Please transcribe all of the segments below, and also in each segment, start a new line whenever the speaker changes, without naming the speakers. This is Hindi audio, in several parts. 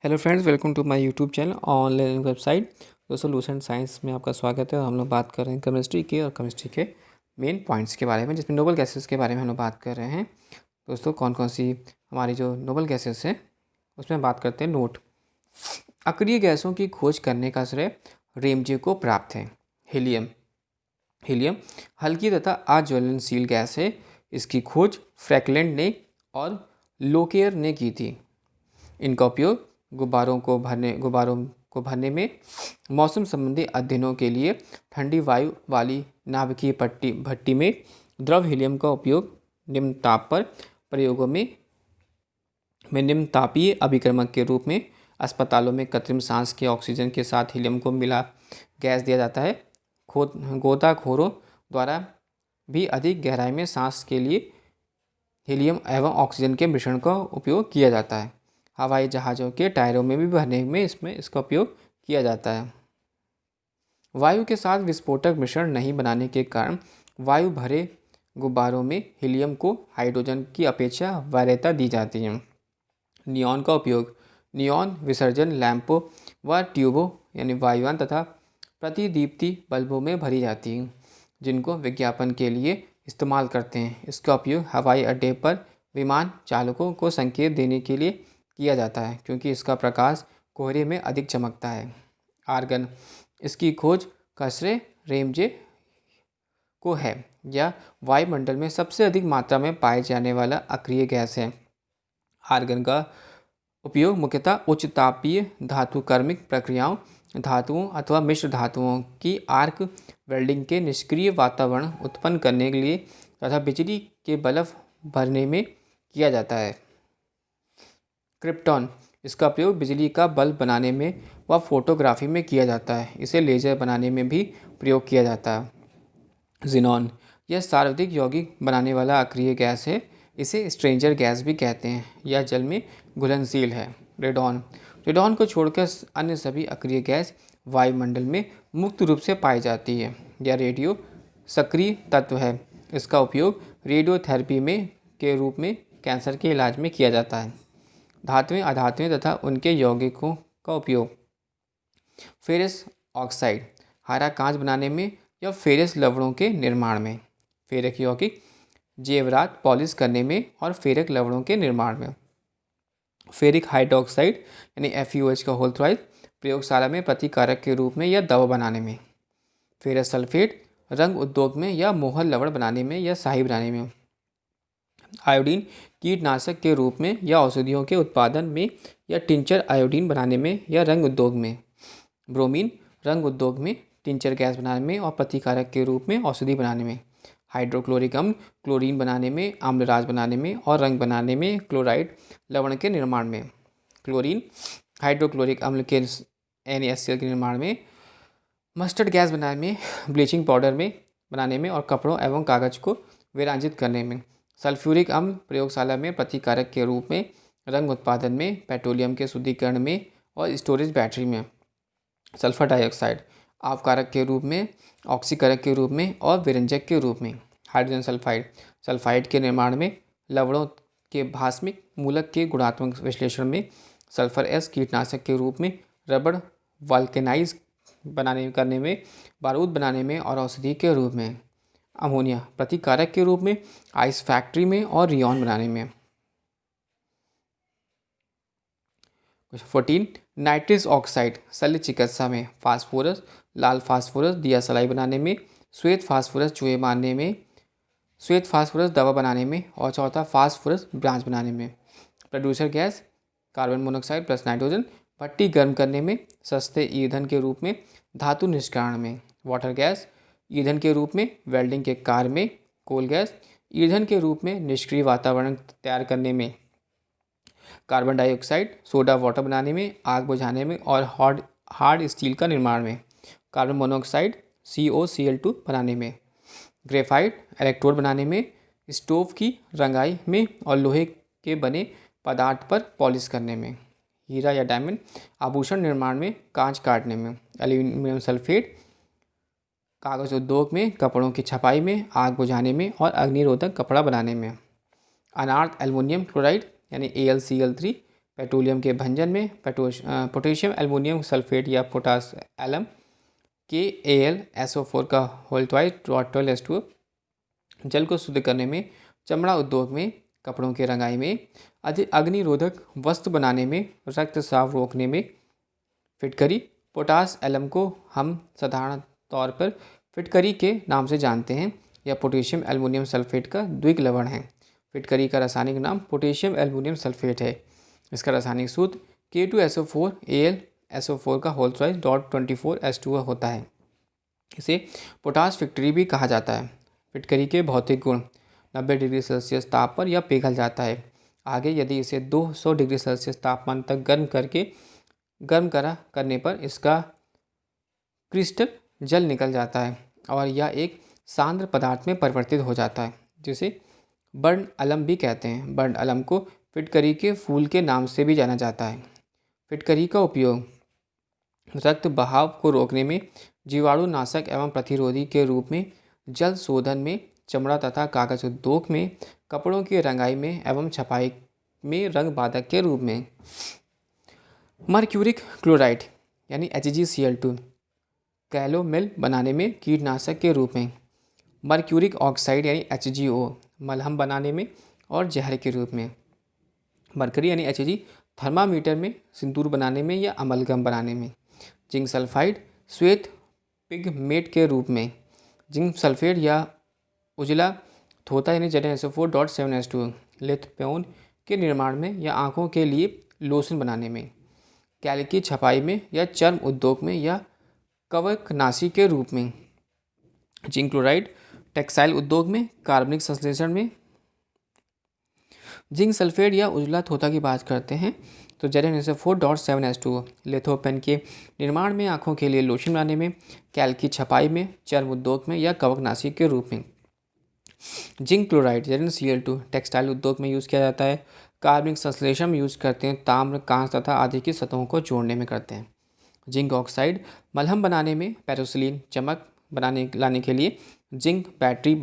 Hello friends, welcome to my YouTube channel online website दोस्तों लूसेंट साइंस में आपका स्वागत है। हम लोग बात कर रहे हैं केमिस्ट्री के मेन पॉइंट्स के बारे में, जिसमें नोबल गैसेस के बारे में हम लोग बात कर रहे हैं। दोस्तों कौन कौन सी हमारी जो नोबल गैसेस हैं उसमें बात करते हैं। नोट: अक्रिय गैसों की खोज करने का श्रेय रेमजे को प्राप्त है। हीलियम हीलियम हल्की तथा अज्वलनशील गैस है। इसकी खोज फ्रैंकलिन ने और लोकेयर ने की थी। इनका उपयोग गुब्बारों को भरने में, मौसम संबंधी अध्ययनों के लिए, ठंडी वायु वाली नाभिकीय भट्टी में द्रव हीलियम का उपयोग, निम्न ताप पर प्रयोगों में निम्न तापीय अभिक्रमक के रूप में, अस्पतालों में कृत्रिम सांस के ऑक्सीजन के साथ हीलियम को मिला गैस दिया जाता है। गोताखोरों द्वारा भी अधिक गहराई में सांस के लिए हीलियम एवं ऑक्सीजन के मिश्रण का उपयोग किया जाता है। हवाई जहाज़ों के टायरों में भी भरने में इसका उपयोग किया जाता है। वायु के साथ विस्फोटक मिश्रण नहीं बनाने के कारण वायु भरे गुब्बारों में हीलियम को हाइड्रोजन की अपेक्षा वरीयता दी जाती है। नियॉन का उपयोग: नियॉन विसर्जन लैंपों व ट्यूबों यानी वायुयान तथा प्रतिदीप्ति बल्बों में भरी जाती है, जिनको विज्ञापन के लिए इस्तेमाल करते हैं। इसका उपयोग हवाई अड्डे पर विमान चालकों को संकेत देने के लिए किया जाता है, क्योंकि इसका प्रकाश कोहरे में अधिक चमकता है। आर्गन: इसकी खोज का श्रेय रेमजे को है। यह वायुमंडल में सबसे अधिक मात्रा में पाए जाने वाला अक्रिय गैस है। आर्गन का उपयोग मुख्यतः उच्च तापीय धातुकर्मिक प्रक्रियाओं, धातुओं अथवा मिश्र धातुओं की आर्क वेल्डिंग के निष्क्रिय वातावरण उत्पन्न करने के लिए तथा बिजली के बल्ब भरने में किया जाता है। क्रिप्टॉन: इसका उपयोग बिजली का बल्ब बनाने में व फोटोग्राफी में किया जाता है। इसे लेजर बनाने में भी प्रयोग किया जाता है। जिनॉन: यह सर्वाधिक यौगिक बनाने वाला अक्रिय गैस है। इसे स्ट्रेंजर गैस भी कहते हैं। यह जल में घुलनशील है। रेडॉन: रेडॉन को छोड़कर अन्य सभी अक्रिय गैस वायुमंडल में मुक्त रूप से पाई जाती है। यह रेडियो सक्रिय तत्व है। इसका उपयोग रेडियोथेरेपी में के रूप में कैंसर के इलाज में किया जाता है। धातुएं, अधातुएं तथा उनके यौगिकों का उपयोग: फेरस ऑक्साइड हरा कांच बनाने में या फेरस लवणों के निर्माण में, फेरक यौगिक जेवरात पॉलिश करने में और फेरक लवणों के निर्माण में। फेरिक हाइड्रोक्साइड यानी FeOH का होल क्लोराइड प्रयोगशाला में प्रतिकारक के रूप में या दवा बनाने में। फेरस सल्फेट रंग उद्योग में या मोहर लवण बनाने में या स्याही बनाने में। आयोडीन कीटनाशक के रूप में या औषधियों के उत्पादन में या टिंचर आयोडीन बनाने में या रंग उद्योग में। ब्रोमीन रंग उद्योग में, टिंचर गैस बनाने में और प्रतिकारक के रूप में औषधि बनाने में। हाइड्रोक्लोरिक अम्ल क्लोरीन बनाने में, आम्लराज बनाने में और रंग बनाने में। क्लोराइड लवण के निर्माण में। क्लोरीन हाइड्रोक्लोरिक अम्ल के NaCl के निर्माण में। मस्टर्ड गैस बनाने में, ब्लीचिंग पाउडर में बनाने में और कपड़ों एवं कागज को विराजित करने में। सल्फ्यूरिक अम्ल प्रयोगशाला में प्रतिकारक के रूप में, रंग उत्पादन में, पेट्रोलियम के शुद्धिकरण में और स्टोरेज बैटरी में। सल्फर डाइऑक्साइड आपकारक के रूप में, ऑक्सीकारक के रूप में और विरंजक के रूप में। हाइड्रोजन सल्फाइड सल्फाइड के निर्माण में, लवणों के भास्मिक मूलक के गुणात्मक विश्लेषण में। सल्फर एस कीटनाशक के रूप में, रबड़ वल्केनाइज करने में, बारूद बनाने में और औषधि के रूप में। अमोनिया प्रतिकारक के रूप में, आइस फैक्ट्री में और रियॉन बनाने में। 14 नाइट्रस ऑक्साइड शल्य चिकित्सा में, फास्फोरस लाल फास्फोरस दिया सलाई बनाने में, श्वेत फास्फोरस चूहे मारने में, श्वेत फास्फोरस दवा बनाने में और चौथा फास्फोरस ब्रांच बनाने में। Producer gas carbon monoxide plus nitrogen भट्टी गर्म करने में, सस्ते ईंधन के रूप में, धातु निष्करण में। वाटर गैस ईंधन के रूप में, वेल्डिंग के कार्य में। कोल गैस ईंधन के रूप में, निष्क्रिय वातावरण तैयार करने में। कार्बन डाइऑक्साइड सोडा वाटर बनाने में, आग बुझाने में और हार्ड स्टील का निर्माण में। कार्बन मोनोऑक्साइड COCl2 बनाने में। ग्रेफाइट इलेक्ट्रोड बनाने में, स्टोव की रंगाई में और लोहे के बने पदार्थ पर पॉलिश करने में। हीरा या डायमंड आभूषण निर्माण में, कांच काटने में। एल्यूमिनियम सल्फेट कागज उद्योग में, कपड़ों की छपाई में, आग बुझाने में और अग्निरोधक कपड़ा बनाने में। अनार्थ एल्युमिनियम क्लोराइड यानी AlCl3 पेट्रोलियम के भंजन में पोटेशियम एल्युमिनियम सल्फेट या पोटास एलम KAlSO4 का होल ट्वाइस टोटल H2O, जल को शुद्ध करने में, चमड़ा उद्योग में, कपड़ों के रंगाई में, अग्निरोधक वस्त्र बनाने में, रक्तस्राव रोकने में। फिटकरी पोटास एलम को हम साधारण तौर पर फिटकरी के नाम से जानते हैं। यह पोटेशियम एल्युमिनियम सल्फेट का द्विक लवण है। फिटकरी का रासायनिक नाम पोटेशियम एल्युमिनियम सल्फेट है। इसका रासायनिक सूत्र K2SO4 AlSO4 का होल ट्वाइस .24 H2O होता है। इसे पोटास फिटकरी भी कहा जाता है। फिटकरी के भौतिक गुण: 90 डिग्री सेल्सियस ताप पर यह पिघल जाता है। आगे यदि इसे 200 डिग्री सेल्सियस तापमान तक गर्म करने पर इसका क्रिस्टल जल निकल जाता है और यह एक सांद्र पदार्थ में परिवर्तित हो जाता है, जिसे बर्न अलम भी कहते हैं। बर्न अलम को फिटकरी के फूल के नाम से भी जाना जाता है। फिटकरी का उपयोग रक्त बहाव को रोकने में, जीवाणुनाशक एवं प्रतिरोधी के रूप में, जल शोधन में, चमड़ा तथा कागज उद्योग में, कपड़ों की रंगाई में एवं छपाई में रंग बाधक के रूप में। मर्क्यूरिक क्लोराइड यानी HgCl2 कैलोमेल बनाने में, कीटनाशक के रूप में। मर्क्यूरिक ऑक्साइड यानी HgO मलहम बनाने में और जहर के रूप में। मरकरी यानी Hg थर्मामीटर में, सिंदूर बनाने में या अमलगम बनाने में। जिंक सल्फाइड श्वेत पिगमेंट के रूप में। जिंक सल्फेट या उजला थोथा यानी ZnSO4.7H2 लिथोपेन के निर्माण में या आँखों के लिए लोशन बनाने में। कैल की छपाई में या चर्म उद्योग में या कवकनाशी के रूप में। जिंक क्लोराइड टेक्सटाइल उद्योग में, कार्बनिक संश्लेषण में। जिंक सल्फेट या उजला थोथा की बात करते हैं तो ZnSO4.7H2 लिथोपेन के निर्माण में, आँखों के लिए लोशन बनाने में, कैल की छपाई में, चर्म उद्योग में या कवकनाशी के रूप में। जिंक क्लोराइड ZnCl2 टेक्सटाइल उद्योग में यूज़ किया जाता है। कार्बनिक संश्लेषण में यूज़ करते हैं, ताम्र, कांच तथा आदि की सतहों को जोड़ने में करते हैं। जिंक ऑक्साइड मलहम बनाने में, पेरोसिलिन चमक लाने के लिए, जिंक बैटरी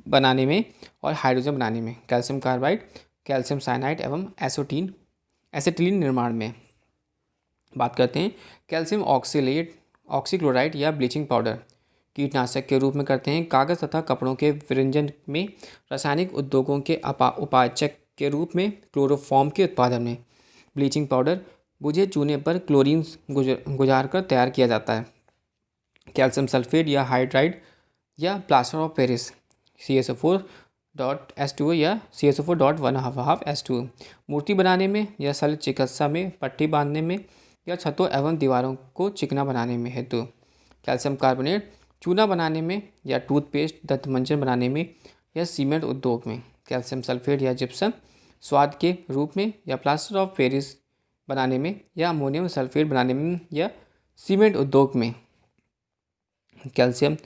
बनाने में और हाइड्रोजन बनाने में। कैल्शियम कार्बाइड, कैल्शियम साइनाइड एवं एसिटिलीन निर्माण में। बात करते हैं कैल्शियम ऑक्सीक्लोराइड या ब्लीचिंग पाउडर कीटनाशक के रूप में करते हैं। कागज़ तथा कपड़ों के विरंजन में, रासायनिक उद्योगों के उपाचक के रूप में, क्लोरोफॉर्म के उत्पादन में। ब्लीचिंग पाउडर बुझे चूने पर क्लोरीन गुजार कर तैयार किया जाता है। कैल्शियम सल्फेट या हाइड्राइड या प्लास्टर ऑफ पेरिस CSO4.H2O या CSO4.1/2 मूर्ति बनाने में या शल्य चिकित्सा में, पट्टी बांधने में या छतों एवं दीवारों को चिकना बनाने में हेतु। कैल्शियम कार्बोनेट चूना बनाने में या टूथपेस्ट दंतमंजन बनाने में या सीमेंट उद्योग में। कैल्शियम सल्फेट या जिप्सम स्वाद के रूप में या प्लास्टर ऑफ पेरिस बनाने में या अमोनियम सल्फेट बनाने में या सीमेंट उद्योग में। कैल्शियम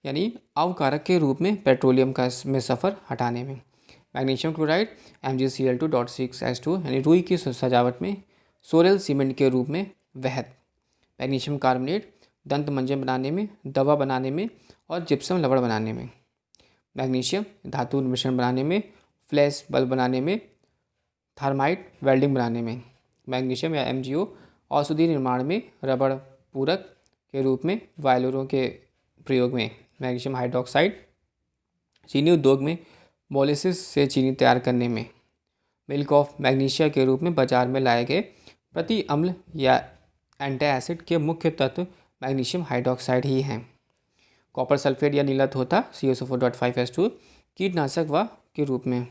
यानी अवकारक के रूप में पेट्रोलियम में सफ़र हटाने में। मैग्नीशियम क्लोराइड MgCl2.6H2 यानी रुई की सजावट में, सोरेल सीमेंट के रूप में वहत। मैग्नीशियम कार्बोनेट दंत मंजन बनाने में, दवा बनाने में और जिप्सम लवण बनाने में। मैग्नीशियम धातु मिश्रण बनाने में, फ्लैश बल्ब बनाने में, थर्माइट वेल्डिंग बनाने में। मैग्नीशियम या MgO औषधि निर्माण में, रबड़ पूरक के रूप में, वायलोरों के प्रयोग में। मैग्नीशियम हाइड्रोक्साइड चीनी उद्योग में, मोलिसिस से चीनी तैयार करने में। मिल्क ऑफ मैग्नीशिया के रूप में बाजार में लाए गए प्रति अम्ल या एंटासिड के मुख्य तत्व मैग्नीशियम हाइड्रोक्साइड ही हैं। कॉपर सल्फेट या नीला थोथा CSO4.5H2 कीटनाशक व के रूप में।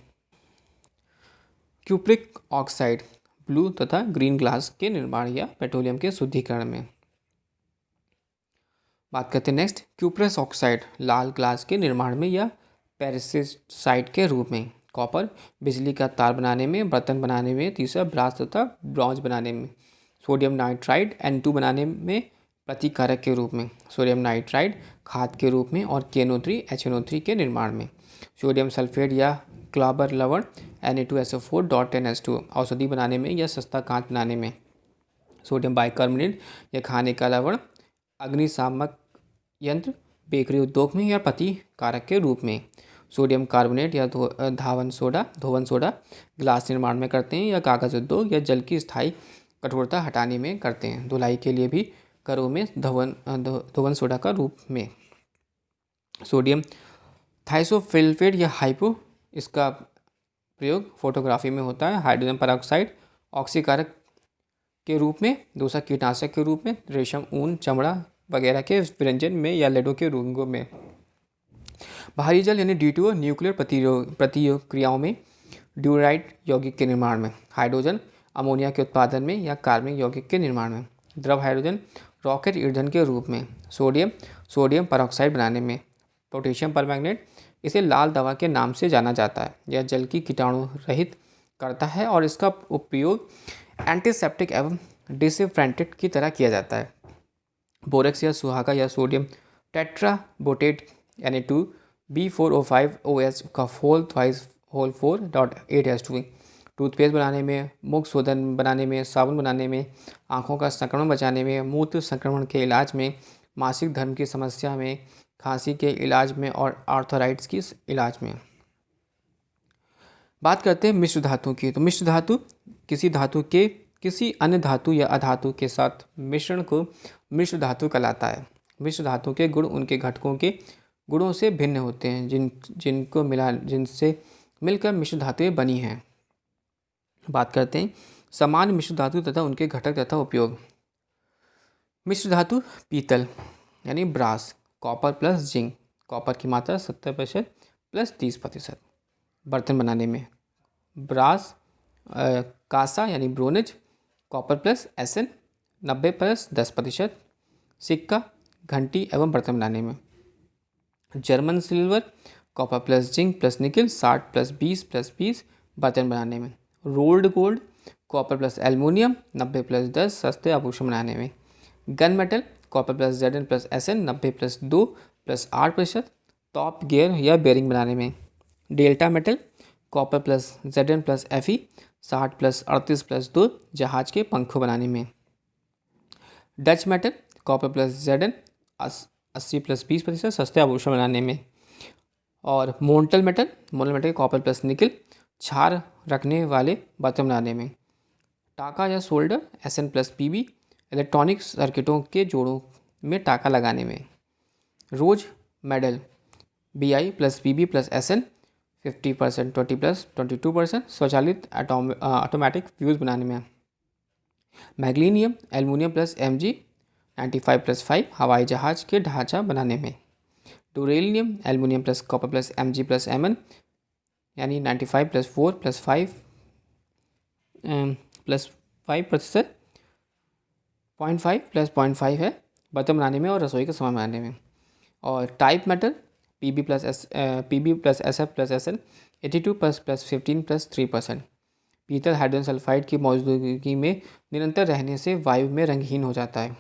क्यूप्रिक ऑक्साइड ब्लू तथा ग्रीन ग्लास के निर्माण या पेट्रोलियम के शुद्धिकरण में। बात करते हैं नेक्स्ट क्यूप्रस ऑक्साइड लाल ग्लास के निर्माण में या पेरिसाइट के रूप में। कॉपर बिजली का तार बनाने में, बर्तन बनाने में। तीसरा ब्रास तथा ब्रॉन्ज बनाने में। सोडियम नाइट्राइड N2 बनाने में प्रतिकारक के रूप में। सोडियम नाइट्राइड खाद के रूप में और KNO3 HNO3 के निर्माण में। सोडियम सल्फेट या क्लाबर लवण Na2SO4.10H2 औषधि बनाने में या सस्ता कांच बनाने में। सोडियम बाइकार्बोनेट या खाने का लवण अग्निशामक यंत्र, बेकरी उद्योग में या प्रतिकारक के रूप में। सोडियम कार्बोनेट या धोवन सोडा ग्लास निर्माण में करते हैं, या कागज़ उद्योग या जल की स्थायी कठोरता हटाने में करते हैं। धुलाई के लिए भी घरों में धोवन सोडा का रूप में। सोडियम थाइसोसल्फेट या हाइपो, इसका प्रयोग फोटोग्राफी में होता है। हाइड्रोजन पेरोक्साइड ऑक्सीकारक के रूप में, दूसरा कीटनाशक के रूप में, रेशम, ऊन, चमड़ा वगैरह के व्यंजन में या लड्डू के रंगों में। बाहरी जल यानी D2O न्यूक्लियर प्रतिक्रियाओं में, ड्यूराइड यौगिक के निर्माण में, हाइड्रोजन अमोनिया के उत्पादन में या कार्बनिक यौगिक के निर्माण में, द्रव हाइड्रोजन रॉकेट ईंधन के रूप में, सोडियम पेरोक्साइड बनाने में, पोटेशियम परमैंगनेट, इसे लाल दवा के नाम से जाना जाता है। यह जल की कीटाणु रहित करता है और इसका उपयोग एंटीसेप्टिक एवं डिसइंफेक्टेंट की तरह किया जाता है। बोरेक्स या सुहागा या सोडियम टेट्राबोटेट Na2B4O5OH का होल 4.8H2 टूथपेस्ट बनाने में, मुख शोधन बनाने में, साबुन बनाने में, आँखों का संक्रमण बचाने में, मूत्र संक्रमण के इलाज में, मासिक धर्म की समस्या में, खांसी के इलाज में और आर्थराइटिस की इलाज में। बात करते हैं मिश्र धातु की। तो मिश्र धातु किसी धातु के किसी अन्य धातु या अधातु के साथ मिश्रण को मिश्र धातु कहलाता है। मिश्र धातु के गुण उनके घटकों के गुणों से भिन्न होते हैं जिनसे मिलकर मिश्र धातुएं बनी हैं। बात करते हैं समान मिश्र धातु तथा उनके घटक तथा उपयोग। मिश्र धातु पीतल यानी brass, copper plus zinc, copper की मात्रा 70% प्लस 30%। बर्तन बनाने में ब्रास, कांसा यानी ब्रोंज, कॉपर प्लस एसन 90 प्लस 10%। सिक्का, घंटी एवं बर्तन बनाने में German silver, copper plus zinc plus निकल 60 प्लस 20 प्लस 20 बर्तन बनाने में। Rolled gold, copper plus aluminium 90 plus 10 सस्ते आभूषण बनाने में। Gun metal, copper plus Zn plus Sn 90 plus 2 plus 8%। Top gear या बेयरिंग बनाने में। Delta metal, copper plus Zn plus Fe 60 plus 38 plus 2 जहाज के पंखों बनाने में। Dutch metal, copper plus Zn 80 plus 20% सस्ते आभूषण बनाने में। और मोल्टन मेटल कॉपर प्लस निकल क्षार रखने वाले बर्तन बनाने में। टाका या solder Sn plus Pb electronic सर्किटों के जोड़ों में टाका लगाने में। Rose metal Bi plus Pb plus Sn 50% 20 plus 22% स्वचालित ऑटोमेटिक फ्यूज बनाने में। Magnesium aluminium plus Mg 95 plus 5 हवाई जहाज के ढांचा बनाने में। Duralumin aluminium plus copper plus Mg plus Mn यानी 95 प्लस 4 प्लस 5 प्लस 5% 0.5 प्लस 0.5 है बर्तन बनाने में और रसोई का सामान बनाने में। और type metal Pb plus Sf plus Sn 82 plus 15 plus 3%। पीतल हाइड्रोजन सल्फाइड की मौजूदगी में निरंतर रहने से वायु में रंगहीन हो जाता है।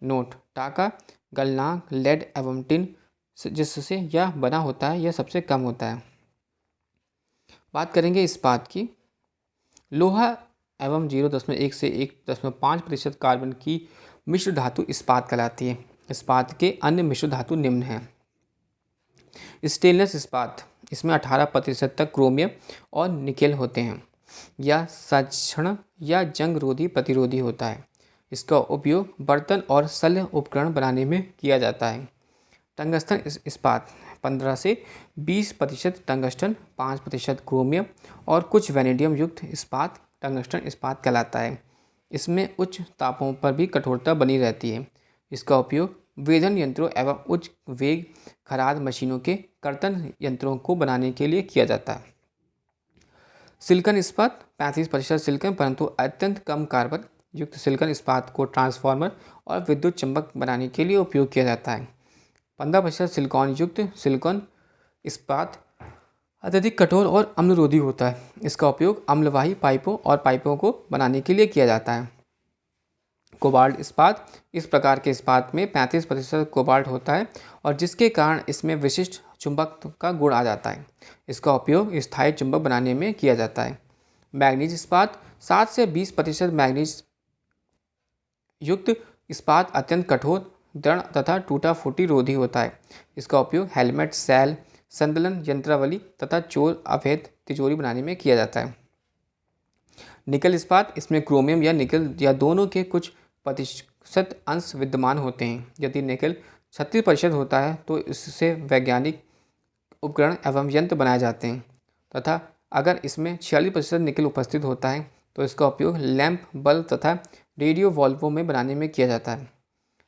नोट, टाका गलनांक लेड एवं टिन जिससे यह बना होता है यह सबसे कम होता है। बात करेंगे इस्पात की। लोहा एवं 0.1 से 1.5% कार्बन की मिश्र धातु इस्पात कहलाती है। इस्पात के अन्य मिश्र धातु निम्न हैं। स्टेनलेस इस्पात, इसमें 18% तक क्रोमियम और निकेल होते हैं। यह सक्षण या जंग रोधी प्रतिरोधी होता है। इसका उपयोग बर्तन और शल्य उपकरण बनाने में किया जाता है। टंगस्टन इस्पात 15 से 20% टंगस्टन, 5% क्रोमियम और कुछ वैनेडियम युक्त इस्पात टंगस्टन इस्पात कहलाता है। इसमें उच्च तापों पर भी कठोरता बनी रहती है। इसका उपयोग वेधन यंत्रों एवं उच्च वेग खराद मशीनों के कर्तन यंत्रों को बनाने के लिए किया जाता है। सिलिकॉन इस्पात 35% सिलिकॉन परंतु अत्यंत कम कार्बन युक्त सिलिकॉन इस्पात को ट्रांसफार्मर और विद्युत चंबक बनाने के लिए उपयोग किया जाता है। 15% सिलिकॉन युक्त सिलिकॉन इस्पात अत्यधिक कठोर और अम्लरोधी होता है। इसका उपयोग अम्लवाही पाइपों और पाइपों को बनाने के लिए किया जाता है। कोबाल्ट इस्पात, इस प्रकार के इस्पात में 35% कोबाल्ट होता है और जिसके कारण इसमें विशिष्ट चुंबक का गुण आ जाता है। इसका उपयोग स्थायी चुंबक बनाने में किया जाता है। मैग्नीज इस्पात 7 से 20% मैग्नीज युक्त इस्पात अत्यंत कठोर, दृढ़ तथा टूटा फूटी रोधी होता है। इसका उपयोग हेलमेट, सैल, संदलन, यंत्रावली तथा चोर अवैध तिजोरी बनाने में किया जाता है। निकल इस्पात, इसमें क्रोमियम या निकल या दोनों के कुछ प्रतिशत अंश विद्यमान होते हैं। यदि निकल 36% होता है तो इससे वैज्ञानिक उपकरण एवं यंत्र बनाए जाते हैं, तथा अगर इसमें 46% निकल उपस्थित होता है तो इसका उपयोग लैंप, बल्ब तथा रेडियो वॉल्वों में बनाने में किया जाता है।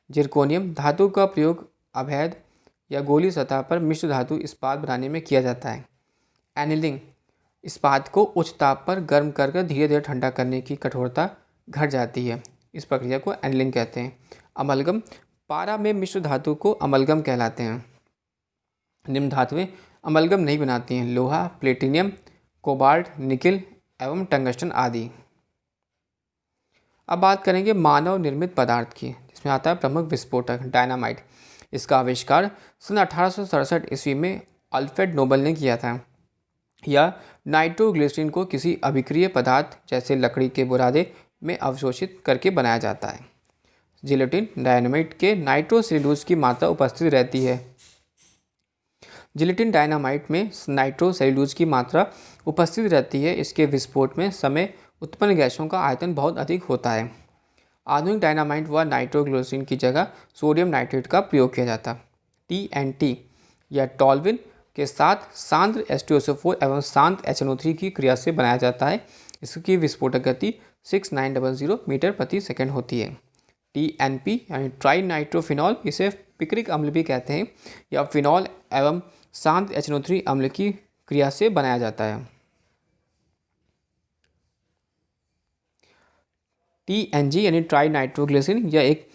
जिरकोनियम धातु का प्रयोग अवैध या गोली सतह पर मिश्र धातु इस्पात बनाने में किया जाता है। एनिलिंग, इस्पात को उच्च ताप पर गर्म कर धीरे धीरे ठंडा करने की कठोरता घट जाती है, इस प्रक्रिया को एनिलिंग कहते हैं। अमलगम, पारा में मिश्र धातु को अमलगम कहलाते हैं। निम्न धातुएं अमलगम नहीं बनाती हैं: लोहा, प्लेटिनियम, कोबाल्ट, निकिल एवं टंगस्टन आदि। अब बात करेंगे मानव निर्मित पदार्थ की, जिसमें आता है प्रमुख विस्फोटक डायनामाइट। इसका आविष्कार सन 1867 ईस्वी में अल्फ्रेड नोबल ने किया था। यह नाइट्रोग्लिसरीन को किसी अभिक्रिय पदार्थ जैसे लकड़ी के बुरादे में अवशोषित करके बनाया जाता है। जिलेटिन डायनामाइट के नाइट्रोसेल्यूलोज की मात्रा उपस्थित रहती है। जिलेटिन डायनामाइट में नाइट्रोसेल्यूलोज की मात्रा उपस्थित रहती है। इसके विस्फोट में समय उत्पन्न गैसों का आयतन बहुत अधिक होता है। आधुनिक डायनामाइट व नाइट्रोग्लिसरीन की जगह सोडियम नाइट्रेट का प्रयोग किया जाता। TNT या टॉल्विन के साथ सांद्र H2SO4 एवं शांत HNO3 की क्रिया से बनाया जाता है। इसकी विस्फोटक गति 6900 मीटर प्रति सेकंड होती है। TNP यानी ट्राई नाइट्रोफिनॉल, इसे पिक्रिक अम्ल भी कहते हैं, या फिनॉल एवं शांत HNO3 अम्ल की क्रिया से बनाया जाता है। TNG यानी ट्राई नाइट्रोग्लिसरीन, यह एक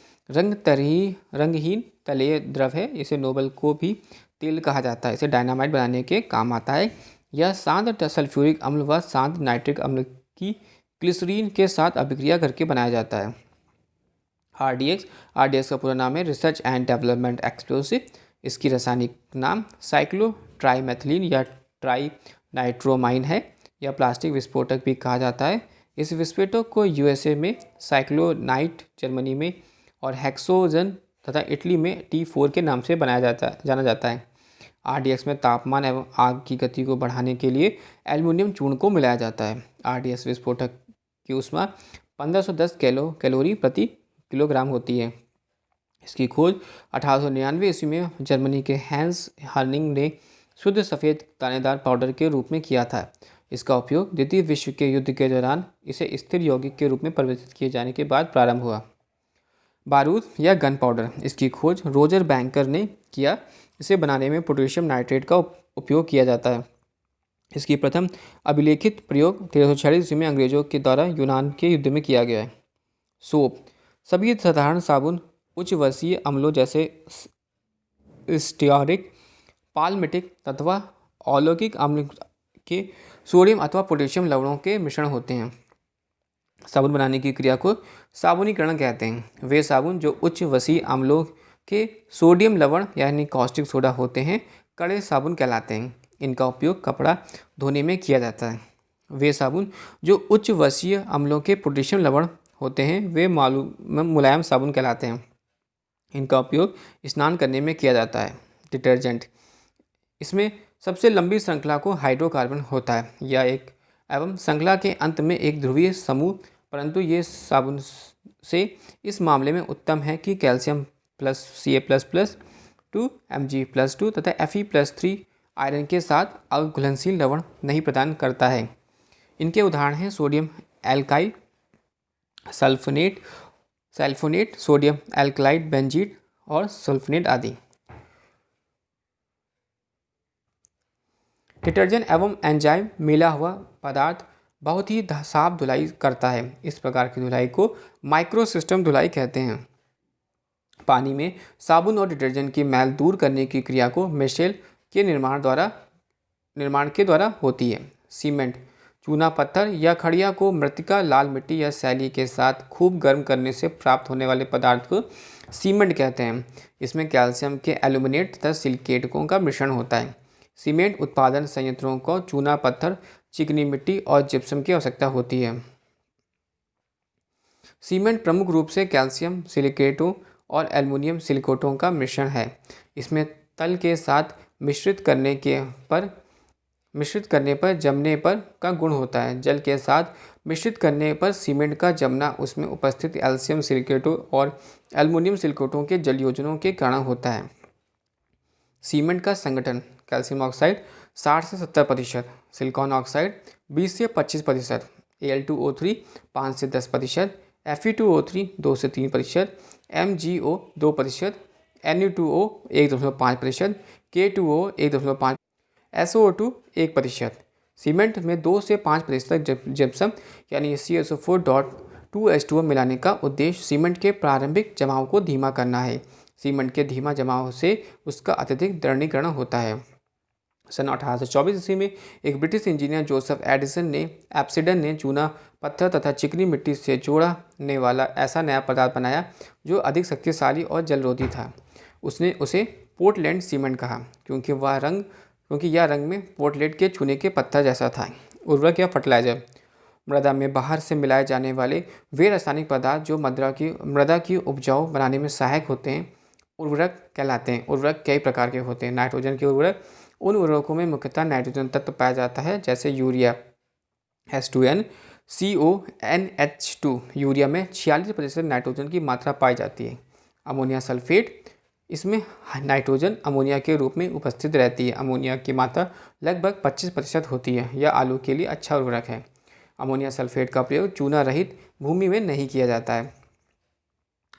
रंगहीन तलीय द्रव है। इसे नोबल को भी तेल कहा जाता है। इसे डायनामाइट बनाने के काम आता है। यह शांत सल्फ्यूरिक अम्ल व शांत नाइट्रिक अम्ल की ग्लिसरीन के साथ अभिक्रिया करके बनाया जाता है। RDX का पूरा नाम है रिसर्च एंड डेवलपमेंट एक्सप्लोसिव। इसकी रासायनिक नाम साइक्लोट्राइमेथिलीन या ट्राई नाइट्रोमाइन है। यह प्लास्टिक विस्फोटक भी कहा जाता है। इस विस्फोटक को USA में साइक्लोनाइट, जर्मनी में और हेक्सोजन तथा इटली में T4 के नाम से जाना जाता है। RDX में तापमान एवं आग की गति को बढ़ाने के लिए एल्युमिनियम चूर्ण को मिलाया जाता है। RDX विस्फोटक की ऊष्मा 1510 कैलोरी प्रति किलोग्राम होती है। इसकी खोज 1899 ईस्वी में जर्मनी के हैंस हर्निंग ने शुद्ध सफ़ेद दानेदार पाउडर के रूप में किया था। इसका उपयोग द्वितीय विश्व के युद्ध के दौरान इसे स्थिर यौगिक के रूप में परिवर्तित किए जाने के बाद प्रारंभ हुआ। बारूद या गन पाउडर, इसकी खोज रोजर बैंकर ने किया। इसे बनाने में पोटेशियम नाइट्रेट का उपयोग किया जाता है। इसकी प्रथम अभिलेखित प्रयोग 1346 ईस्वी में अंग्रेजों के द्वारा यूनान के युद्ध में किया गया है। सोप, सभी साधारण साबुन उच्च वर्षीय अम्लों जैसे स्टियरिक, पाल्मिटिक अथवा अलौकिक अम्ल के सोडियम अथवा पोटेशियम लवणों के मिश्रण होते हैं। साबुन बनाने की क्रिया को साबुनीकरण कहते हैं। वे साबुन जो उच्च वसीय अम्लों के सोडियम लवण यानी कॉस्टिक सोडा होते हैं, कड़े साबुन कहलाते हैं। इनका उपयोग कपड़ा धोने में किया जाता है। वे साबुन जो उच्च वसीय अम्लों के पोटेशियम लवण होते हैं, वे मुलायम साबुन कहलाते हैं। इनका उपयोग स्नान करने में किया जाता है। डिटर्जेंट, इसमें सबसे लंबी श्रृंखला को हाइड्रोकार्बन होता है। यह एक एवं श्रृंखला के अंत में एक ध्रुवीय समूह, परंतु ये साबुन से इस मामले में उत्तम है कि कैल्शियम प्लस Ca++ 2 Mg+2 तथा Fe+3 आयरन के साथ अघुलनशील लवण नहीं प्रदान करता है। इनके उदाहरण हैं सोडियम एल्काइल सल्फोनेट, सोडियम एल्कलाइड बेंजीड और सल्फोनेट आदि। डिटर्जेंट एवं एंजाइम मिला हुआ पदार्थ बहुत ही साफ धुलाई करता है। इस प्रकार की धुलाई को माइक्रो सिस्टम धुलाई कहते हैं। पानी में साबुन और डिटर्जेंट की मैल दूर करने की क्रिया को मिशेल के निर्माण के द्वारा होती है। सीमेंट, चूना पत्थर या खड़िया को मृतिका, लाल मिट्टी या सैली के साथ खूब गर्म करने से प्राप्त होने वाले पदार्थ को सीमेंट कहते हैं। इसमें कैल्शियम के एल्यूमिनेट तथा सिलिकेटों का मिश्रण होता है। सीमेंट उत्पादन संयंत्रों को चूना पत्थर, चिकनी मिट्टी और जिप्सम की आवश्यकता होती है। सीमेंट प्रमुख रूप से कैल्शियम सिलिकेटों और एल्युमिनियम सिलिकेटों का मिश्रण है। इसमें तल के साथ मिश्रित करने पर जमने पर का गुण होता है। जल के साथ मिश्रित करने पर सीमेंट का जमना उसमें उपस्थित कैल्शियम सिलिकेटों और एल्युमिनियम सिलिकेटों के जल योजनों के कारण होता है। सीमेंट का संगठन: कैल्शियम ऑक्साइड 60 से 70%, सिलिकॉन ऑक्साइड 20 से 25%, Al2O3 5 से 10%, Fe2O3 2 से 3%, MgO 2%, Nu2O 1.5%, K2O 1.5%, SO2 1%। Cement में 2 से 5% जिप्सम यानी CaSO4.2H2O मिलाने का उद्देश्य सीमेंट के प्रारंभिक जमाव को धीमा करना है। सीमेंट के धीमा जमाव से उसका अत्यधिक द्रवनीकरण होता है। सन 1824 ईस्वी में एक ब्रिटिश इंजीनियर जोसेफ एप्सिडन ने चूना पत्थर तथा चिकनी मिट्टी से जोड़ने वाला ऐसा नया पदार्थ बनाया जो अधिक शक्तिशाली और जलरोधी था। उसने उसे पोर्टलैंड सीमेंट कहा क्योंकि यह रंग में पोर्टलैंड के चूने के पत्थर जैसा था। उर्वरक या फर्टिलाइजर: मृदा में बाहर से मिलाए जाने वाले वे रासायनिक पदार्थ जो मृदा की उपजाऊ बनाने में सहायक होते हैं उर्वरक कहलाते हैं। उर्वरक कई प्रकार के होते हैं। नाइट्रोजन के उर्वरक: उन उर्वरकों में मुख्यतः नाइट्रोजन तत्व पाया जाता है जैसे यूरिया H2N CONH2। यूरिया में 46% नाइट्रोजन की मात्रा पाई जाती है। अमोनिया सल्फेट: इसमें नाइट्रोजन अमोनिया के रूप में उपस्थित रहती है। अमोनिया की मात्रा लगभग 25% होती है। यह आलू के लिए अच्छा उर्वरक है। अमोनिया सल्फेट का प्रयोग चूना रहित भूमि में नहीं किया जाता है।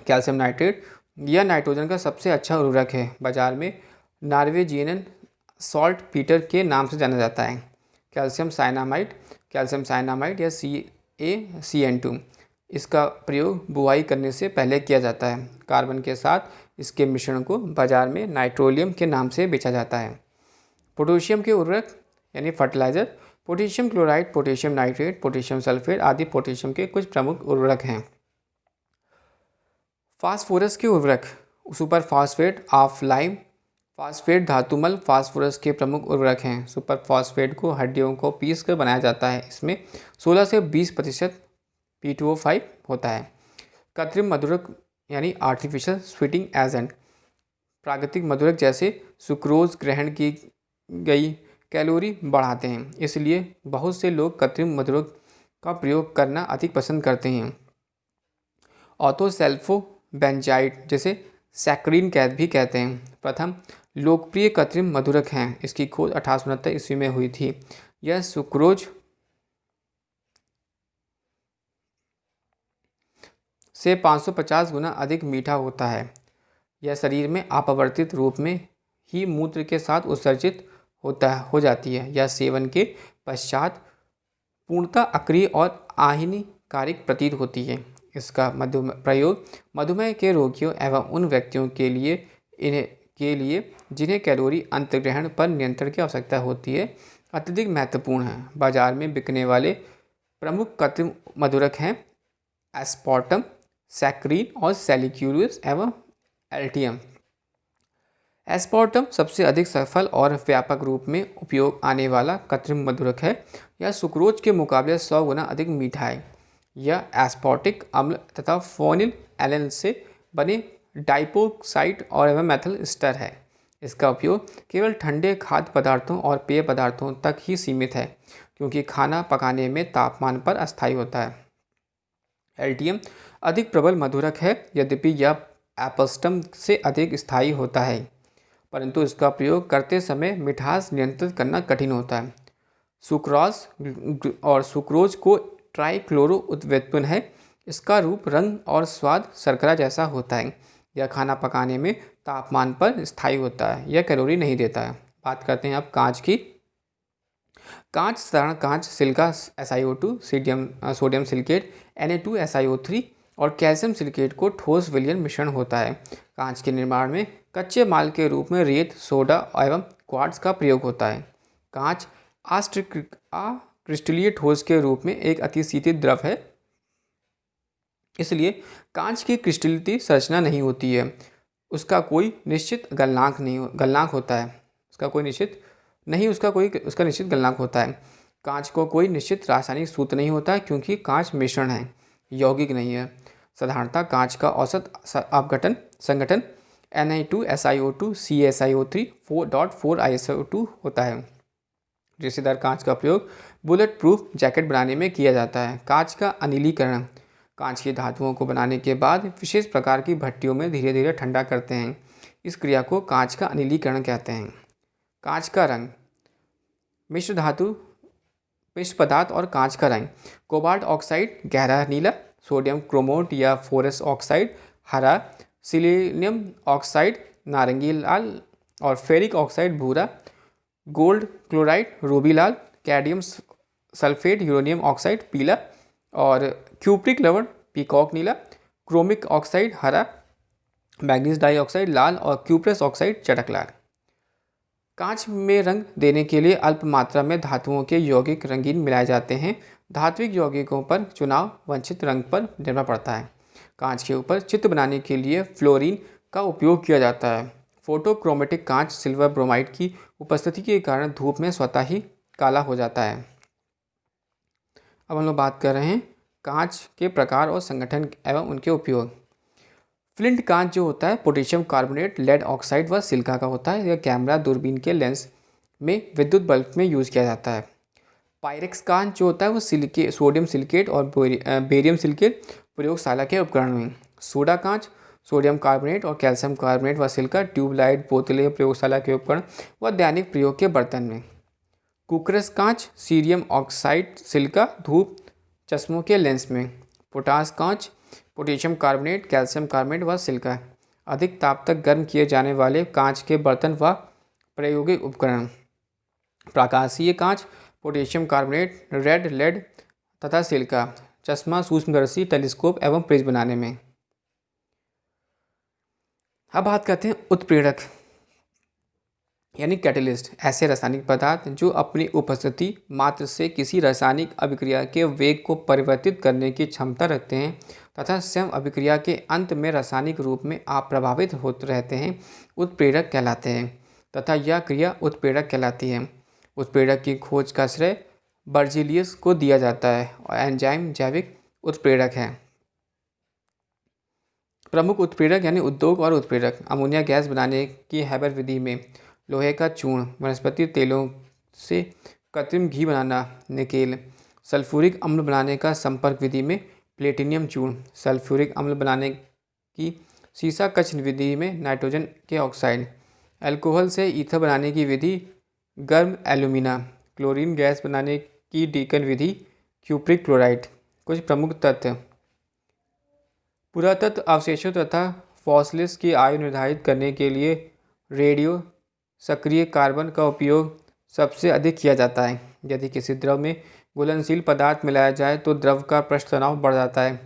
कैल्शियम नाइट्रेट: यह नाइट्रोजन का सबसे अच्छा उर्वरक है। बाजार में नॉर्वेजियन सॉल्ट पीटर के नाम से जाना जाता है। कैल्शियम साइनामाइड या CaCN2: इसका प्रयोग बुआई करने से पहले किया जाता है। कार्बन के साथ इसके मिश्रण को बाजार में नाइट्रोलियम के नाम से बेचा जाता है। पोटेशियम के उर्वरक यानी fertiliser: potassium chloride, potassium nitrate, potassium sulphate आदि पोटेशियम के कुछ प्रमुख उर्वरक हैं। फास्फोरस के उर्वरक: super phosphate of lime, phosphate धातुमल फास्फोरस के प्रमुख उर्वरक हैं। सुपर फास्फेट को हड्डियों को पीस कर बनाया जाता है। इसमें 16 से 20% P2O5 होता है। कृत्रिम मधुरक यानी आर्टिफिशियल स्वीटिंग एजेंट: प्राकृतिक मधुरक जैसे सुक्रोज ग्रहण की गई कैलोरी बढ़ाते हैं। इसलिए बहुत से लोग कृत्रिम मधुरक का प्रयोग करना अधिक पसंद करते हैं। ऑर्थोसल्फोबेंजाइड जिसे सैक्रिन भी कहते हैं, प्रथम लोकप्रिय कृत्रिम मधुरक हैं। इसकी खोज 1869 ईस्वी में हुई थी। यह सुक्रोज से 550 गुना अधिक मीठा होता है। यह शरीर में अपवर्तित रूप में ही मूत्र के साथ उत्सर्जित हो जाती है। यह सेवन के पश्चात पूर्णतः अक्रिय और हानिकारक प्रतीत होती है। इसका प्रयोग मधुमेह के रोगियों एवं उन व्यक्तियों के लिए जिन्हें कैलोरी अंतर्ग्रहण पर नियंत्रण की आवश्यकता होती है अत्यधिक महत्वपूर्ण है। बाजार में बिकने वाले प्रमुख कृत्रिम मधुरक हैं एस्पार्टम, सैक्रिन और सैलिक्यूलोज एवं एल्टियम। एस्पार्टम सबसे अधिक सफल और व्यापक रूप में उपयोग आने वाला कृत्रिम मधुरक है। यह सुक्रोज के मुकाबले 100 गुना अधिक मीठा है। यह एस्पार्टिक अम्ल तथा फोनिल एलन से बने डाइपोक्साइड और एवं मेथल एस्टर है। इसका उपयोग केवल ठंडे खाद्य पदार्थों और पेय पदार्थों तक ही सीमित है क्योंकि खाना पकाने में तापमान पर अस्थायी होता है। एल्टियम अधिक प्रबल मधुरक है यद्यपि यह एस्पार्टम से अधिक स्थायी होता है, परंतु इसका प्रयोग करते समय मिठास नियंत्रित करना कठिन होता है। सुक्रोज को ट्राइक्लोरो उत्व्युत्पन्न है। इसका रूप, रंग और स्वाद शर्करा जैसा होता है। यह खाना पकाने में तापमान पर स्थायी होता है। यह कैलोरी नहीं देता है। बात करते हैं अब कांच की। कांच साधारण कांच, silica SiO2, sodium silicate Na2SiO3 और कैल्शियम सिलिकेट को ठोस विलयन मिश्रण होता है। कांच के निर्माण में कच्चे माल के रूप में रेत, सोडा एवं क्वार्ट्ज का प्रयोग होता है। कांच अक्रिस्टलीय ठोस के रूप में एक अतिशीतित द्रव है, इसलिए कांच की क्रिस्टलीय संरचना नहीं होती है। उसका कोई निश्चित गलनांक होता है। उसका निश्चित गलनांक होता है। कांच को कोई निश्चित रासायनिक सूत्र नहीं होता क्योंकि कांच मिश्रण है, यौगिक नहीं है। साधारणतः कांच का औसत संगठन Na2SiO2 CaSiO3 4.4 ISO2 होता है। रेशेदार कांच का प्रयोग बुलेट प्रूफ जैकेट बनाने में किया जाता है। कांच का अनिलीकरण, कांच की धातुओं को बनाने के बाद विशेष प्रकार की भट्टियों में धीरे धीरे ठंडा करते हैं। इस क्रिया को कांच का अनिलीकरण कहते हैं। कांच का रंग, मिश्र धातु, मिश्र पदार्थ और कांच का रंग। कोबाल्ट ऑक्साइड गहरा नीला, सोडियम क्रोमोट या फोरस ऑक्साइड हरा, सिलीनियम ऑक्साइड नारंगी लाल और फेरिक ऑक्साइड भूरा, गोल्ड क्लोराइड रूबी लाल, कैडमियम सल्फेट यूरेनियम ऑक्साइड पीला और क्यूप्रिक लवण पीकॉक नीला, क्रोमिक ऑक्साइड हरा, मैग्नीज डाइऑक्साइड लाल और क्यूप्रस ऑक्साइड चटक लाल। कांच में रंग देने के लिए अल्प मात्रा में धातुओं के यौगिक रंगीन मिलाए जाते हैं। धात्विक यौगिकों पर चुनाव वांछित रंग पर निर्भर पड़ता है। कांच के ऊपर चित्र बनाने के लिए फ्लोरीन का उपयोग किया जाता है। फोटोक्रोमेटिक कांच सिल्वर ब्रोमाइड की उपस्थिति के कारण धूप में स्वतः ही काला हो जाता है। अब हम लोग बात कर रहे हैं कांच के प्रकार और संगठन एवं उनके उपयोग। फ्लिंट कांच जो होता है पोटेशियम कार्बोनेट, लेड ऑक्साइड व सिलिका का होता है। यह कैमरा दूरबीन के लेंस में विद्युत बल्ब में यूज़ किया जाता है। पायरेक्स कांच जो होता है वो सोडियम सिलिकेट और बेरियम सिलिकेट प्रयोगशाला के उपकरण में। सोडा कांच सोडियम कार्बोनेट और कैल्शियम कार्बोनेट व सिलिका ट्यूबलाइट बोतलें प्रयोगशाला के उपकरण व दैनिक प्रयोग के बर्तन में। कुकरस कांच सीरियम ऑक्साइड सिलिका धूप चश्मों के लेंस में। पोटास कांच पोटेशियम कार्बोनेट कैल्शियम कार्बोनेट व सिलिका अधिक ताप तक गर्म किए जाने वाले कांच के बर्तन व प्रायोगिक उपकरण। प्रकाशीय कांच पोटेशियम कार्बोनेट रेड लेड तथा सिलिका चश्मा सूक्ष्मदर्शी टेलीस्कोप एवं प्रिज्म बनाने में। अब बात करते हैं उत्प्रेरक यानी कैटलिस्ट, ऐसे रासायनिक पदार्थ जो अपनी उपस्थिति मात्र से किसी रासायनिक अभिक्रिया के वेग को परिवर्तित करने की क्षमता रखते हैं तथा स्वयं अभिक्रिया के अंत में रासायनिक रूप में अप्रभावित होते रहते हैं, उत्प्रेरक कहलाते हैं तथा यह क्रिया उत्प्रेरक कहलाती है। उत्प्रेरक की खोज का श्रेय बर्जीलियस को दिया जाता है और एंजाइम जैविक उत्प्रेरक है। प्रमुख उत्प्रेरक यानी उद्योग और उत्प्रेरक। अमोनिया गैस बनाने की हैबर विधि में लोहे का चूर्ण, वनस्पति तेलों से कृत्रिम घी बनाना, निकेल। सल्फ्यूरिक अम्ल बनाने का संपर्क विधि में प्लेटिनियम चूर्ण, सल्फ्यूरिक अम्ल बनाने की सीसा कच्छ विधि में नाइट्रोजन के ऑक्साइड। अल्कोहल से ईथर बनाने की विधि गर्म एल्यूमिना। क्लोरीन गैस बनाने की डीकन विधि क्यूप्रिक क्लोराइड। कुछ प्रमुख तथ्य। पुरातत्व अवशेषों तथा फॉसिल्स की आयु निर्धारित करने के लिए रेडियो सक्रिय कार्बन का उपयोग सबसे अधिक किया जाता है। यदि किसी द्रव में घुलनशील पदार्थ मिलाया जाए तो द्रव का पृष्ठ तनाव बढ़ जाता है।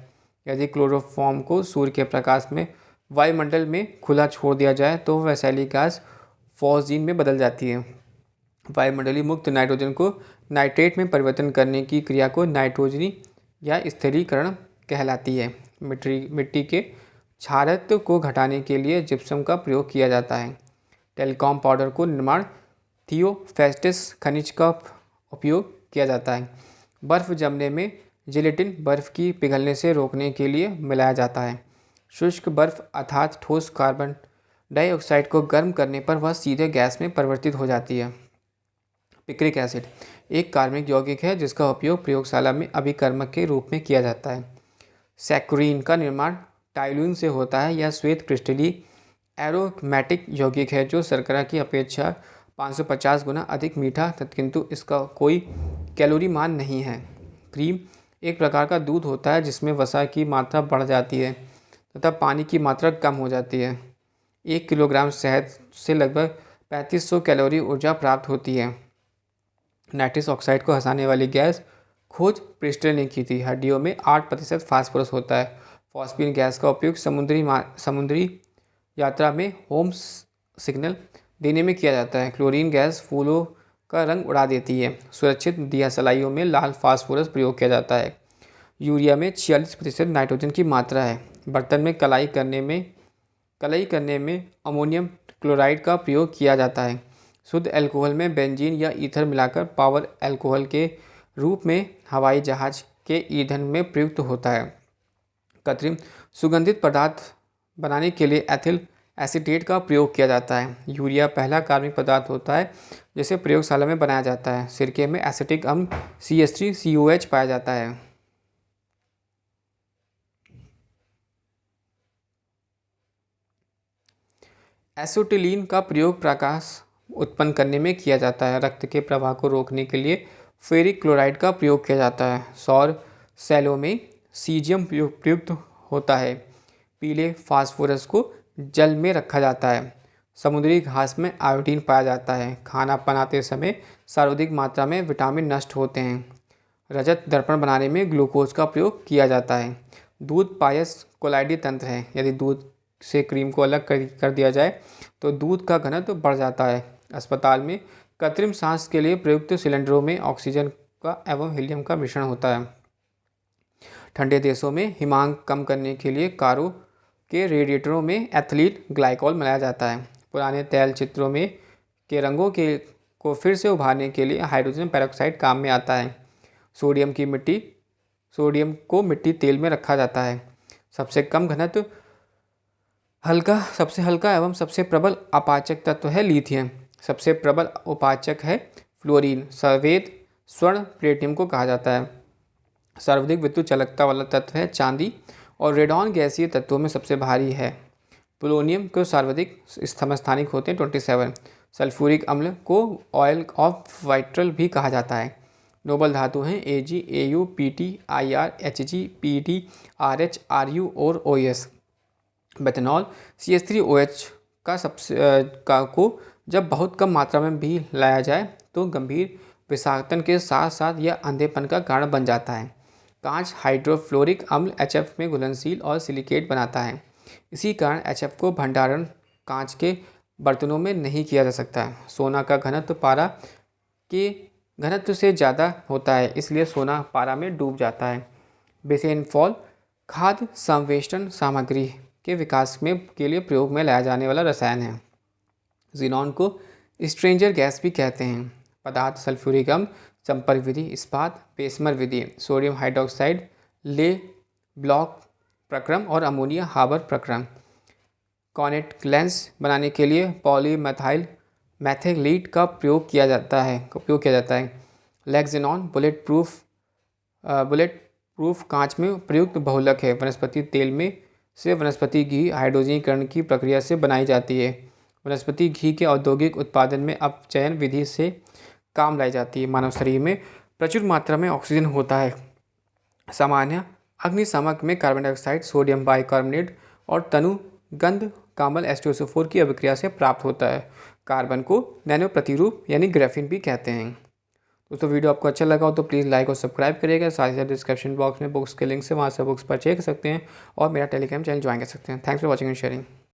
यदि क्लोरोफॉर्म को सूर्य के प्रकाश में वायुमंडल में खुला छोड़ दिया जाए तो वैसेली गैस फॉस्जीन में बदल जाती है। वायुमंडलीय मुक्त नाइट्रोजन को नाइट्रेट में परिवर्तन करने की क्रिया को नाइट्रोजनी या स्थिरीकरण कहलाती है। मिट्टी के क्षारत्व को घटाने के लिए जिप्सम का प्रयोग किया जाता है। टेलीकॉम पाउडर को निर्माण थियोफेस्टिस खनिज का उपयोग किया जाता है। बर्फ़ जमने में जिलेटिन बर्फ़ की पिघलने से रोकने के लिए मिलाया जाता है। शुष्क बर्फ़ अर्थात ठोस कार्बन डाइऑक्साइड को गर्म करने पर वह सीधे गैस में परिवर्तित हो जाती है। पिक्रिक एसिड एक कार्बनिक यौगिक है जिसका उपयोग प्रयोगशाला में अभिकर्मक के रूप में किया जाता है। सैक्रिन का निर्माण टाइलून से होता है। यह श्वेत क्रिस्टलीय एरोमेटिक यौगिक है जो शर्करा की अपेक्षा 550 गुना अधिक मीठा किंतु इसका कोई कैलोरी मान नहीं है। क्रीम एक प्रकार का दूध होता है जिसमें वसा की मात्रा बढ़ जाती है तथा पानी की मात्रा कम हो जाती है। 1 किलोग्राम शहद से लगभग 3500 कैलोरी ऊर्जा प्राप्त होती है। नाइट्रस ऑक्साइड को हंसाने वाली गैस खोज प्रिस्टल ने की थी। हड्डियों में 8% फास्फोरस होता है। फॉस्फीन गैस का उपयोग समुद्री यात्रा में होम सिग्नल देने में किया जाता है। क्लोरीन गैस फूलों का रंग उड़ा देती है। सुरक्षित दियासलाइयों में लाल फास्फोरस प्रयोग किया जाता है। यूरिया में 46% नाइट्रोजन की मात्रा है। बर्तन में कलाई करने में अमोनियम क्लोराइड का प्रयोग किया जाता है। शुद्ध अल्कोहल में बेंजीन या ईथर मिलाकर पावर अल्कोहल के रूप में हवाई जहाज के ईंधन में प्रयुक्त होता है। कृत्रिम सुगंधित पदार्थ बनाने के लिए एथिल एसीटेट का प्रयोग किया जाता है। यूरिया पहला कार्बनिक पदार्थ होता है जिसे प्रयोगशाला में बनाया जाता है। सिरके में एसिटिक अम्ल CH3COH पाया जाता है। एसिटिलीन का प्रयोग प्रकाश उत्पन्न करने में किया जाता है। रक्त के प्रवाह को रोकने के लिए फेरिक क्लोराइड का प्रयोग किया जाता है। सौर सेलों में सीजियम प्रयुक्त होता है। पीले फास्फोरस को जल में रखा जाता है। समुद्री घास में आयोडीन पाया जाता है। खाना बनाते समय सर्वाधिक मात्रा में विटामिन नष्ट होते हैं। रजत दर्पण बनाने में ग्लूकोज का प्रयोग किया जाता है। दूध पायस कोलाइडी तंत्र है। यदि दूध से क्रीम को अलग कर दिया जाए तो दूध का घनत्व बढ़ जाता है। अस्पताल में कृत्रिम सांस के लिए प्रयुक्त सिलेंडरों में ऑक्सीजन का एवं हीलियम का मिश्रण होता है। ठंडे देशों में हिमांक कम करने के लिए कारों के रेडिएटरों में एथिलीन ग्लाइकॉल मिलाया जाता है। पुराने तैल चित्रों में के रंगों को फिर से उभारने के लिए हाइड्रोजन पेरोक्साइड काम में आता है। सोडियम को मिट्टी तेल में रखा जाता है। सबसे हल्का एवं सबसे प्रबल अपाचक तत्व है लिथियम। सबसे प्रबल उपाचक है फ्लोरीन। सफेद स्वर्ण प्लेटिनम को कहा जाता है। सर्वाधिक विद्युत चालकता वाला तत्व है चांदी और रेडॉन गैसीय तत्वों में सबसे भारी है। पोलोनियम को सर्वाधिक समस्थानिक होते हैं 27। सल्फ्यूरिक अम्ल को ऑयल ऑफ वाइट्रल भी कहा जाता है। नोबल धातु हैं Ag, Au, Pt, Ir, Hg, Pd, RH, Ru और OS। मेथनॉल CH3OH को जब बहुत कम मात्रा में भी लाया जाए तो गंभीर विषाक्तन के साथ साथ यह अंधेपन का कारण बन जाता है। कांच हाइड्रोफ्लोरिक अम्ल HF में घुलनशील और सिलिकेट बनाता है। इसी कारण HF को भंडारण कांच के बर्तनों में नहीं किया जा सकता है। सोना का घनत्व पारा के घनत्व से ज़्यादा होता है, इसलिए सोना पारा में डूब जाता है। बेसेनफॉल खाद्य संवेष्टन सामग्री के विकास के लिए प्रयोग में लाया जाने वाला रसायन है। जीनॉन को स्ट्रेंजर गैस भी कहते हैं। पदार्थ सल्फ्यूरिक अम्ल, संपर्क विधि, इस्पात, पेसमर विधि, सोडियम हाइड्रोक्साइड, ले ब्लॉक प्रक्रम और अमोनिया हाबर प्रक्रम। कॉनेट लेंस बनाने के लिए पॉलीमेथाइल मैथिलीट का प्रयोग किया जाता है। लेक्सिनॉन बुलेट प्रूफ कांच में प्रयुक्त बहुलक है। वनस्पति तेल में से वनस्पति घी हाइड्रोजनीकरण की प्रक्रिया से बनाई जाती है। वनस्पति घी के औद्योगिक उत्पादन में अपचयन विधि से काम लाई जाती है। मानव शरीर में प्रचुर मात्रा में ऑक्सीजन होता है। सामान्य अग्निशामक में कार्बन डाइऑक्साइड, सोडियम बाइकार्बोनेट और तनुगंध कामल H2SO4 की अभिक्रिया से प्राप्त होता है। कार्बन को नैनो प्रतिरूप यानी ग्राफीन भी कहते हैं। दोस्तों वीडियो आपको अच्छा लगा हो तो प्लीज़ लाइक और सब्सक्राइब करिएगा। साथ ही साथ डिस्क्रिप्शन बॉक्स में बुक्स के लिंक से वहाँ से बुक्स परचेज कर सकते हैं और मेरा टेलीग्राम चैनल ज्वाइन कर सकते हैं। Thanks for watching and sharing.